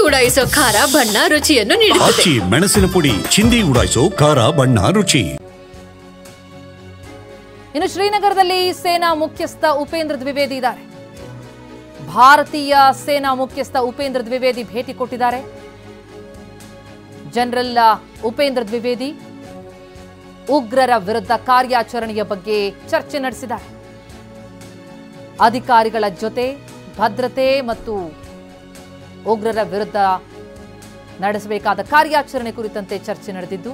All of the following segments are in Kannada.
ಉಡಾಯಿಸೋ ಖಾರ ಬಣ್ಣ ರುಚಿಯನ್ನು ನೀಡುತ್ತದೆ. ಮೆಣಸಿನ ಪುಡಿ ಚಿಂದಿ ಉಡಾಯಿಸೋ ಖಾರ ಬಣ್ಣ ರುಚಿ. ಇನ್ನು ಶ್ರೀನಗರದಲ್ಲಿ ಸೇನಾ ಮುಖ್ಯಸ್ಥ ಉಪೇಂದ್ರ ದ್ವಿವೇದಿ ಇದ್ದಾರೆ. ಭಾರತೀಯ ಸೇನಾ ಮುಖ್ಯಸ್ಥ ಉಪೇಂದ್ರ ದ್ವಿವೇದಿ ಭೇಟಿ ಕೊಟ್ಟಿದ್ದಾರೆ. ಜನರಲ್ ಉಪೇಂದ್ರ ದ್ವಿವೇದಿ ಉಗ್ರರ ವಿರುದ್ಧ ಕಾರ್ಯಾಚರಣೆಯ ಬಗ್ಗೆ ಚರ್ಚೆ ನಡೆಸಿದ್ದಾರೆ. ಅಧಿಕಾರಿಗಳ ಜೊತೆ ಭದ್ರತೆ ಮತ್ತು ಉಗ್ರರ ವಿರುದ್ಧ ನಡೆಸಬೇಕಾದ ಕಾರ್ಯಾಚರಣೆ ಕುರಿತಂತೆ ಚರ್ಚೆ ನಡೆದಿದ್ದು,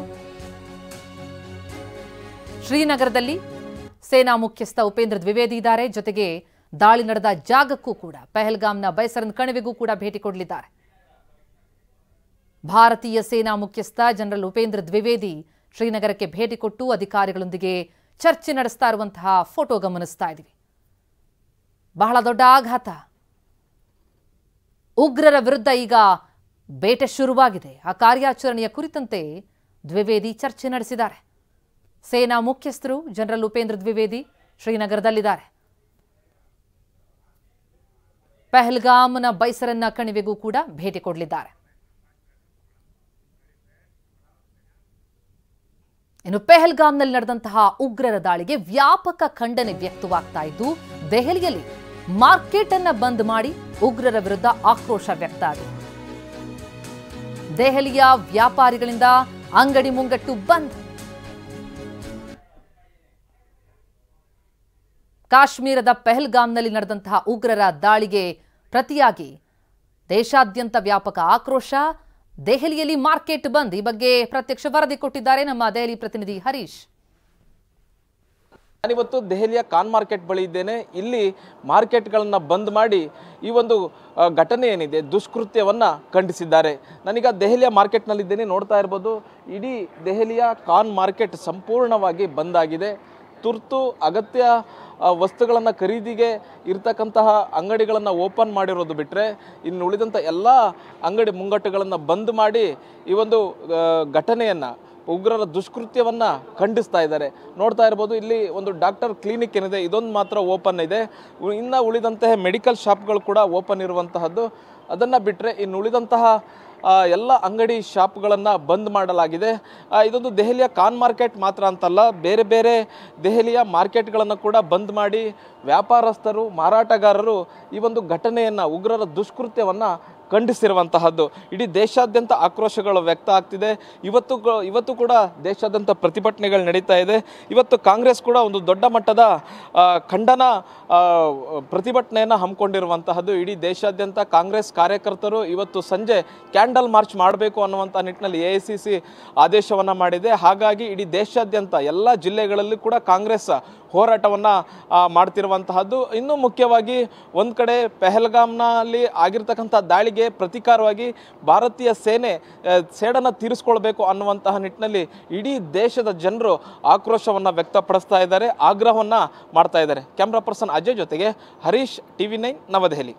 ಶ್ರೀನಗರದಲ್ಲಿ ಸೇನಾ ಮುಖ್ಯಸ್ಥ ಉಪೇಂದ್ರ ದ್ವಿವೇದಿ ಇದ್ದಾರೆ. ಜೊತೆಗೆ ದಾಳಿ ನಡೆದ ಜಾಗಕ್ಕೂ ಕೂಡ ಪಹಲ್ಗಾಮ್ನ ಬೈಸರನ್ ಕಣಿವೆಗೂ ಕೂಡ ಭೇಟಿ ಕೊಡಲಿದ್ದಾರೆ. ಭಾರತೀಯ ಸೇನಾ ಮುಖ್ಯಸ್ಥ ಜನರಲ್ ಉಪೇಂದ್ರ ದ್ವಿವೇದಿ ಶ್ರೀನಗರಕ್ಕೆ ಭೇಟಿ ಕೊಟ್ಟು ಅಧಿಕಾರಿಗಳೊಂದಿಗೆ ಚರ್ಚೆ ನಡೆಸ್ತಾ ಇರುವಂತಹ ಫೋಟೋ ಗಮನಿಸ್ತಾ ಇದ್ದೀವಿ. ಬಹಳ ದೊಡ್ಡ ಆಘಾತ. ಉಗ್ರರ ವಿರುದ್ಧ ಈಗ ಬೇಟೆ ಶುರುವಾಗಿದೆ. ಆ ಕಾರ್ಯಾಚರಣೆಯ ಕುರಿತಂತೆ ದ್ವಿವೇದಿ ಚರ್ಚೆ ನಡೆಸಿದ್ದಾರೆ. ಸೇನಾ ಮುಖ್ಯಸ್ಥರು ಜನರಲ್ ಉಪೇಂದ್ರ ದ್ವಿವೇದಿ ಶ್ರೀನಗರದಲ್ಲಿದ್ದಾರೆ. ಪಹಲ್ಗಾಮ್ನ ಬೈಸರನ್ನ ಕಣಿವೆಗೂ ಕೂಡ ಭೇಟಿ ಕೊಡಲಿದ್ದಾರೆ. ಇನ್ನು ಪಹಲ್ಗಾಮ್ನಲ್ಲಿ ನಡೆದಂತಹ ಉಗ್ರರ ದಾಳಿಗೆ ವ್ಯಾಪಕ ಖಂಡನೆ ವ್ಯಕ್ತವಾಗ್ತಾ ಇದ್ದು, ದೆಹಲಿಯಲ್ಲಿ ಮಾರ್ಕೆಟ್ ಅನ್ನ ಬಂದ್ ಮಾಡಿ ಉಗ್ರರ ವಿರುದ್ಧ ಆಕ್ರೋಶ ವ್ಯಕ್ತ ಆಗಿದೆ. ದೆಹಲಿಯ ವ್ಯಾಪಾರಿಗಳಿಂದ ಅಂಗಡಿ ಮುಂಗಟ್ಟು ಬಂದ್. ಕಾಶ್ಮೀರದ ಪಹಲ್ಗಾಮ್ನಲ್ಲಿ ನಡೆದಂತಹ ಉಗ್ರರ ದಾಳಿಗೆ ಪ್ರತಿಯಾಗಿ ದೇಶಾದ್ಯಂತ ವ್ಯಾಪಕ ಆಕ್ರೋಶ. ದೆಹಲಿಯಲ್ಲಿ ಮಾರ್ಕೆಟ್ ಬಂದ್. ಈ ಬಗ್ಗೆ ಪ್ರತ್ಯಕ್ಷ ವರದಿ ಕೊಟ್ಟಿದ್ದಾರೆ ನಮ್ಮ ದೆಹಲಿ ಪ್ರತಿನಿಧಿ ಹರೀಶ್. ನಾನಿವತ್ತು ದೆಹಲಿಯ ಕಾನ್ ಮಾರ್ಕೆಟ್ ಬಳಿ ಇದ್ದೇನೆ. ಇಲ್ಲಿ ಮಾರ್ಕೆಟ್ಗಳನ್ನು ಬಂದ್ ಮಾಡಿ ಈ ಒಂದು ಘಟನೆ ಏನಿದೆ ದುಷ್ಕೃತ್ಯವನ್ನು ಖಂಡಿಸಿದ್ದಾರೆ. ನಾನೀಗ ದೆಹಲಿಯ ಮಾರ್ಕೆಟ್ನಲ್ಲಿದ್ದೇನೆ. ನೋಡ್ತಾ ಇರ್ಬೋದು, ಇಡೀ ದೆಹಲಿಯ ಕಾನ್ ಮಾರ್ಕೆಟ್ ಸಂಪೂರ್ಣವಾಗಿ ಬಂದ್ ಆಗಿದೆ. ತುರ್ತು ಅಗತ್ಯ ವಸ್ತುಗಳನ್ನು ಖರೀದಿಗೆ ಇರ್ತಕ್ಕಂತಹ ಅಂಗಡಿಗಳನ್ನು ಓಪನ್ ಮಾಡಿರೋದು ಬಿಟ್ಟರೆ ಇನ್ನು ಉಳಿದಂಥ ಎಲ್ಲ ಅಂಗಡಿ ಮುಂಗಟ್ಟುಗಳನ್ನು ಬಂದ್ ಮಾಡಿ ಈ ಒಂದು ಘಟನೆಯನ್ನು, ಉಗ್ರರ ದುಷ್ಕೃತ್ಯವನ್ನು ಖಂಡಿಸ್ತಾ ಇದ್ದಾರೆ. ನೋಡ್ತಾ ಇರ್ಬೋದು, ಇಲ್ಲಿ ಒಂದು ಡಾಕ್ಟರ್ ಕ್ಲಿನಿಕ್ ಏನಿದೆ ಇದೊಂದು ಮಾತ್ರ ಓಪನ್ ಇದೆ. ಇನ್ನು ಉಳಿದಂತಹ ಮೆಡಿಕಲ್ ಶಾಪ್ಗಳು ಕೂಡ ಓಪನ್ ಇರುವಂತಹದ್ದು. ಅದನ್ನು ಬಿಟ್ಟರೆ ಇನ್ನು ಉಳಿದಂತಹ ಎಲ್ಲ ಅಂಗಡಿ ಶಾಪ್ಗಳನ್ನು ಬಂದ್ ಮಾಡಲಾಗಿದೆ. ಇದೊಂದು ದೆಹಲಿಯ ಕಾನ್ ಮಾರ್ಕೆಟ್ ಮಾತ್ರ ಅಂತಲ್ಲ, ಬೇರೆ ಬೇರೆ ದೆಹಲಿಯ ಮಾರ್ಕೆಟ್ಗಳನ್ನು ಕೂಡ ಬಂದ್ ಮಾಡಿ ವ್ಯಾಪಾರಸ್ಥರು, ಮಾರಾಟಗಾರರು ಈ ಒಂದು ಘಟನೆಯನ್ನು, ಉಗ್ರರ ದುಷ್ಕೃತ್ಯವನ್ನು ಖಂಡಿಸಿರುವಂತಹದ್ದು. ಇಡೀ ದೇಶಾದ್ಯಂತ ಆಕ್ರೋಶಗಳು ವ್ಯಕ್ತ ಆಗ್ತಿದೆ. ಇವತ್ತು ಕೂಡ ದೇಶಾದ್ಯಂತ ಪ್ರತಿಭಟನೆಗಳು ನಡೀತಾ ಇದೆ. ಇವತ್ತು ಕಾಂಗ್ರೆಸ್ ಕೂಡ ಒಂದು ದೊಡ್ಡ ಮಟ್ಟದ ಖಂಡನ ಪ್ರತಿಭಟನೆಯನ್ನು ಹಮ್ಮಿಕೊಂಡಿರುವಂತಹದ್ದು. ಇಡೀ ದೇಶಾದ್ಯಂತ ಕಾಂಗ್ರೆಸ್ ಕಾರ್ಯಕರ್ತರು ಇವತ್ತು ಸಂಜೆ ಕ್ಯಾಂಡಲ್ ಮಾರ್ಚ್ ಮಾಡಬೇಕು ಅನ್ನುವಂಥ ನಿಟ್ಟಿನಲ್ಲಿ AICC ಆದೇಶವನ್ನು ಮಾಡಿದೆ. ಹಾಗಾಗಿ ಇಡೀ ದೇಶಾದ್ಯಂತ ಎಲ್ಲ ಜಿಲ್ಲೆಗಳಲ್ಲಿ ಕೂಡ ಕಾಂಗ್ರೆಸ್ ಹೋರಾಟವನ್ನು ಮಾಡ್ತಿರುವಂತಹದ್ದು. ಇನ್ನೂ ಮುಖ್ಯವಾಗಿ ಒಂದು ಕಡೆ ಪಹಲ್ಗಾಮ್ನಲ್ಲಿ ಆಗಿರ್ತಕ್ಕಂಥ ದಾಳಿಗೆ ಪ್ರತೀಕಾರವಾಗಿ ಭಾರತೀಯ ಸೇನೆ ಸೇಡನ್ನು ತೀರಿಸ್ಕೊಳ್ಬೇಕು ಅನ್ನುವಂತಹ ನಿಟ್ಟಿನಲ್ಲಿ ಇಡೀ ದೇಶದ ಜನರು ಆಕ್ರೋಶವನ್ನು ವ್ಯಕ್ತಪಡಿಸ್ತಾ ಇದ್ದಾರೆ, ಆಗ್ರಹವನ್ನು ಮಾಡ್ತಾ ಇದ್ದಾರೆ. ಕ್ಯಾಮ್ರಾ ಪರ್ಸನ್ ಅಜಯ್ ಜೊತೆಗೆ ಹರೀಶ್, TV9 ನವದೆಹಲಿ.